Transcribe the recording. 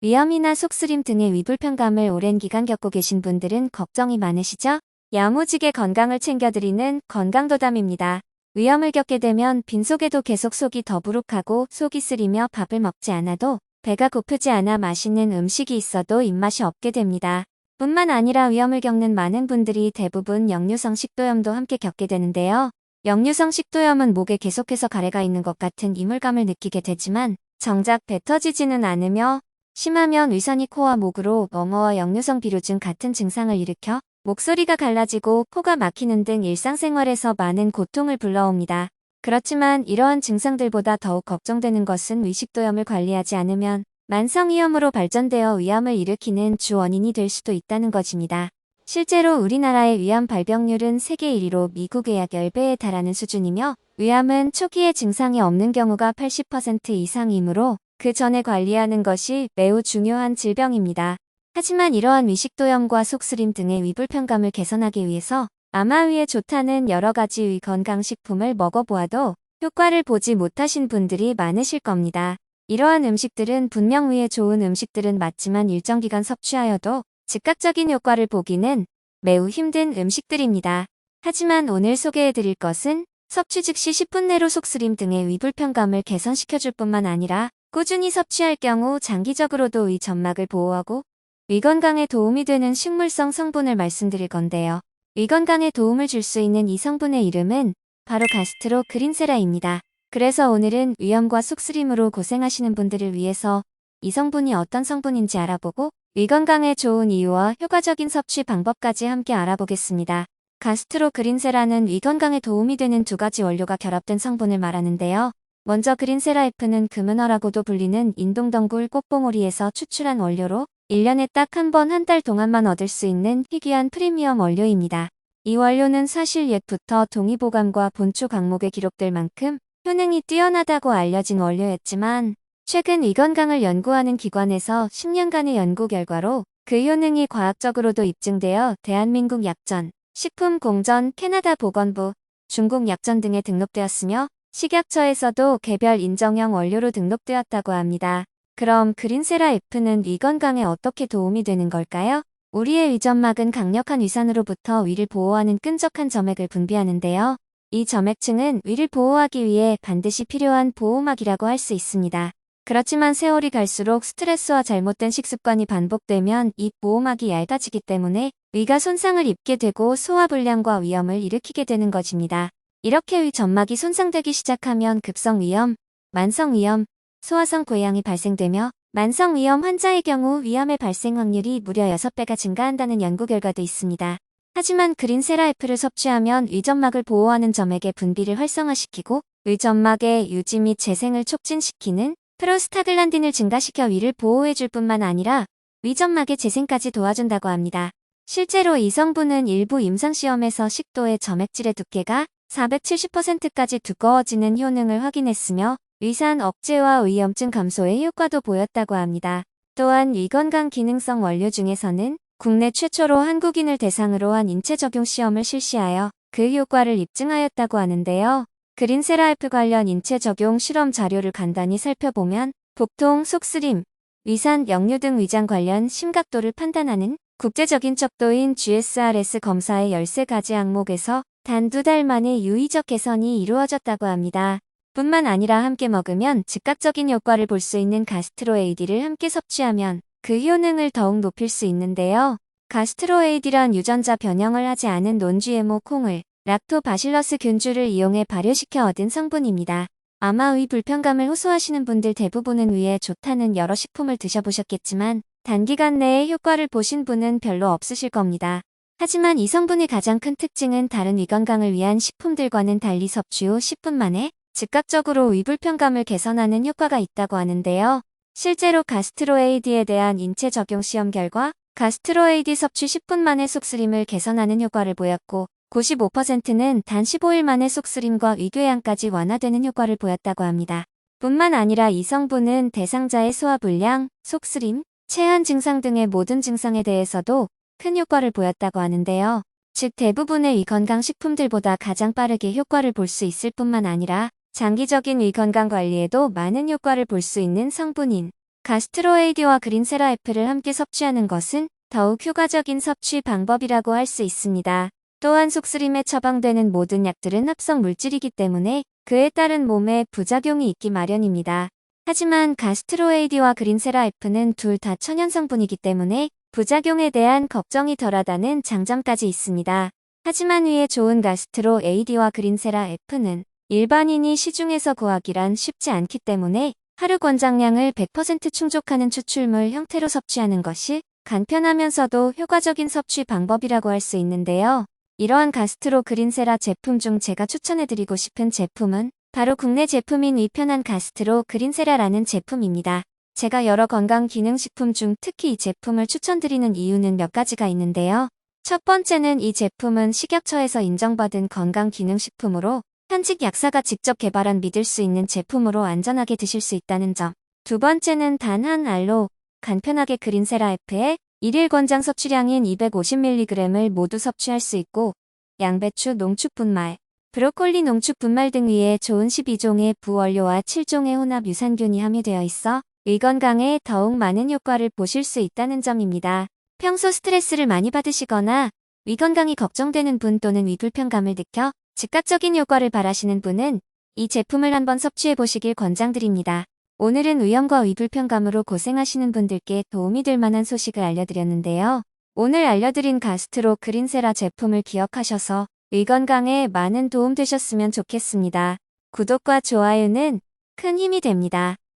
위염이나 속쓰림 등의 위불편감을 오랜 기간 겪고 계신 분들은 걱정이 많으시죠? 야무지게 건강을 챙겨드리는 건강도담입니다. 위염을 겪게 되면 빈속에도 계속 속이 더부룩하고 속이 쓰리며 밥을 먹지 않아도 배가 고프지 않아 맛있는 음식이 있어도 입맛이 없게 됩니다. 뿐만 아니라 위염을 겪는 많은 분들이 대부분 역류성 식도염도 함께 겪게 되는데요. 역류성 식도염은 목에 계속해서 가래가 있는 것 같은 이물감을 느끼게 되지만 정작 뱉어지지는 않으며 심하면 위산이 코와 목으로 멍어와 역류성 비뇨증 같은 증상을 일으켜 목소리가 갈라지고 코가 막히는 등 일상생활에서 많은 고통을 불러옵니다. 그렇지만 이러한 증상들보다 더욱 걱정되는 것은 위식도염을 관리하지 않으면 만성위염으로 발전되어 위암을 일으키는 주 원인이 될 수도 있다는 것입니다. 실제로 우리나라의 위암 발병률은 세계 1위로 미국의 약 10배에 달하는 수준이며 위암은 초기에 증상이 없는 경우가 80% 이상이므로 그 전에 관리하는 것이 매우 중요한 질병입니다. 하지만 이러한 위식도염과 속쓰림 등의 위불편감을 개선하기 위해서 아마위에 좋다는 여러 가지 위 건강식품을 먹어보아도 효과를 보지 못하신 분들이 많으실 겁니다. 이러한 음식들은 분명 위에 좋은 음식들은 맞지만 일정 기간 섭취하여도 즉각적인 효과를 보기는 매우 힘든 음식들입니다. 하지만 오늘 소개해드릴 것은 섭취 즉시 10분 내로 속쓰림 등의 위불편감을 개선시켜줄 뿐만 아니라 꾸준히 섭취할 경우 장기적으로도 위 점막을 보호하고 위 건강에 도움이 되는 식물성 성분을 말씀드릴 건데요. 위 건강에 도움을 줄 수 있는 이 성분의 이름은 바로 가스트로 그린세라입니다. 그래서 오늘은 위염과 속쓰림으로 고생하시는 분들을 위해서 이 성분이 어떤 성분인지 알아보고 위 건강에 좋은 이유와 효과적인 섭취 방법까지 함께 알아보겠습니다. 가스트로 그린세라는 위 건강에 도움이 되는 두 가지 원료가 결합된 성분을 말하는데요. 먼저 그린세라 F는 금은어라고도 불리는 인동덩굴 꽃봉오리에서 추출한 원료로 1년에 딱 한 번 한 달 동안만 얻을 수 있는 희귀한 프리미엄 원료입니다. 이 원료는 사실 옛부터 동의보감과 본초 강목에 기록될 만큼 효능이 뛰어나다고 알려진 원료였지만 최근 위 건강을 연구하는 기관에서 10년간의 연구 결과로 그 효능이 과학적으로도 입증되어 대한민국 약전, 식품공전, 캐나다 보건부, 중국 약전 등에 등록되었으며 식약처에서도 개별 인정형 원료로 등록되었다고 합니다. 그럼 그린세라 F는 위 건강에 어떻게 도움이 되는 걸까요? 우리의 위점막은 강력한 위산으로부터 위를 보호하는 끈적한 점액을 분비하는데요. 이 점액층은 위를 보호하기 위해 반드시 필요한 보호막이라고 할 수 있습니다. 그렇지만 세월이 갈수록 스트레스와 잘못된 식습관이 반복되면 이 보호막이 얇아지기 때문에 위가 손상을 입게 되고 소화불량과 위염을 일으키게 되는 것입니다. 이렇게 위 점막이 손상되기 시작하면 급성위염, 만성위염, 소화성 궤양이 발생되며 만성위염 환자의 경우 위암의 발생 확률이 무려 6배가 증가한다는 연구 결과도 있습니다. 하지만 그린세라 F를 섭취하면 위점막을 보호하는 점액의 분비를 활성화시키고 위점막의 유지 및 재생을 촉진시키는 프로스타글란딘을 증가시켜 위를 보호해줄 뿐만 아니라 위점막의 재생까지 도와준다고 합니다. 실제로 이 성분은 일부 임상시험에서 식도의 점액질의 두께가 470%까지 두꺼워지는 효능을 확인했으며 위산 억제와 위염증 감소의 효과도 보였다고 합니다. 또한 위건강 기능성 원료 중에서는 국내 최초로 한국인을 대상으로 한 인체 적용 시험을 실시하여 그 효과를 입증하였다고 하는데요. 그린세라 F 관련 인체 적용 실험 자료를 간단히 살펴보면 복통, 속쓰림, 위산, 역류 등 위장 관련 심각도를 판단하는 국제적인 척도인 GSRS 검사의 13가지 항목에서 단 2달 만에 유의적 개선이 이루어졌다고 합니다. 뿐만 아니라 함께 먹으면 즉각적인 효과를 볼 수 있는 가스트로에이드를 함께 섭취하면 그 효능을 더욱 높일 수 있는데요. 가스트로에이드란 유전자 변형을 하지 않은 논GMO 콩을 락토바실러스 균주를 이용해 발효시켜 얻은 성분입니다. 아마 위 불편감을 호소하시는 분들 대부분은 위에 좋다는 여러 식품을 드셔보셨겠지만 단기간 내에 효과를 보신 분은 별로 없으실 겁니다. 하지만 이 성분의 가장 큰 특징은 다른 위 건강을 위한 식품들과는 달리 섭취 후 10분 만에 즉각적으로 위 불편감을 개선하는 효과가 있다고 하는데요. 실제로 가스트로에이드에 대한 인체 적용 시험 결과 가스트로에이드 섭취 10분 만에 속쓰림을 개선하는 효과를 보였고 95%는 단 15일 만에 속쓰림과 위궤양까지 완화되는 효과를 보였다고 합니다. 뿐만 아니라 이 성분은 대상자의 소화불량, 속쓰림, 체한 증상 등의 모든 증상에 대해서도 큰 효과를 보였다고 하는데요. 즉 대부분의 위 건강식품들보다 가장 빠르게 효과를 볼 수 있을 뿐만 아니라 장기적인 위 건강 관리에도 많은 효과를 볼 수 있는 성분인 가스트로에이드와 그린세라 F를 함께 섭취하는 것은 더욱 효과적인 섭취 방법이라고 할 수 있습니다. 또한 속쓰림에 처방되는 모든 약들은 합성 물질이기 때문에 그에 따른 몸에 부작용이 있기 마련입니다. 하지만 가스트로에이드와 그린세라 F는 둘 다 천연 성분이기 때문에 부작용에 대한 걱정이 덜하다는 장점까지 있습니다. 하지만 위에 좋은 가스트로에이드와 그린세라 F는 일반인이 시중에서 구하기란 쉽지 않기 때문에 하루 권장량을 100% 충족하는 추출물 형태로 섭취하는 것이 간편하면서도 효과적인 섭취 방법이라고 할 수 있는데요. 이러한 가스트로 그린세라 제품 중 제가 추천해드리고 싶은 제품은 바로 국내 제품인 위편한 가스트로 그린세라라는 제품입니다. 제가 여러 건강기능식품 중 특히 이 제품을 추천드리는 이유는 몇 가지가 있는데요. 첫 번째는 이 제품은 식약처에서 인정받은 건강기능식품으로 현직 약사가 직접 개발한 믿을 수 있는 제품으로 안전하게 드실 수 있다는 점. 두 번째는 단 한 알로 간편하게 그린세라 F에 일일 권장 섭취량인 250mg을 모두 섭취할 수 있고 양배추 농축 분말, 브로콜리 농축 분말 등 위에 좋은 12종의 부원료와 7종의 혼합 유산균이 함유되어 있어 의 건강에 더욱 많은 효과를 보실 수 있다는 점입니다. 평소 스트레스를 많이 받으시거나 위 건강이 걱정되는 분 또는 위 불편감을 느껴 즉각적인 효과를 바라시는 분은 이 제품을 한번 섭취해 보시길 권장드립니다. 오늘은 위염과 위 불편감으로 고생하시는 분들께 도움이 될 만한 소식을 알려드렸는데요. 오늘 알려드린 가스트로 그린세라 제품을 기억하셔서 위 건강에 많은 도움 되셨으면 좋겠습니다. 구독과 좋아요는 큰 힘이 됩니다.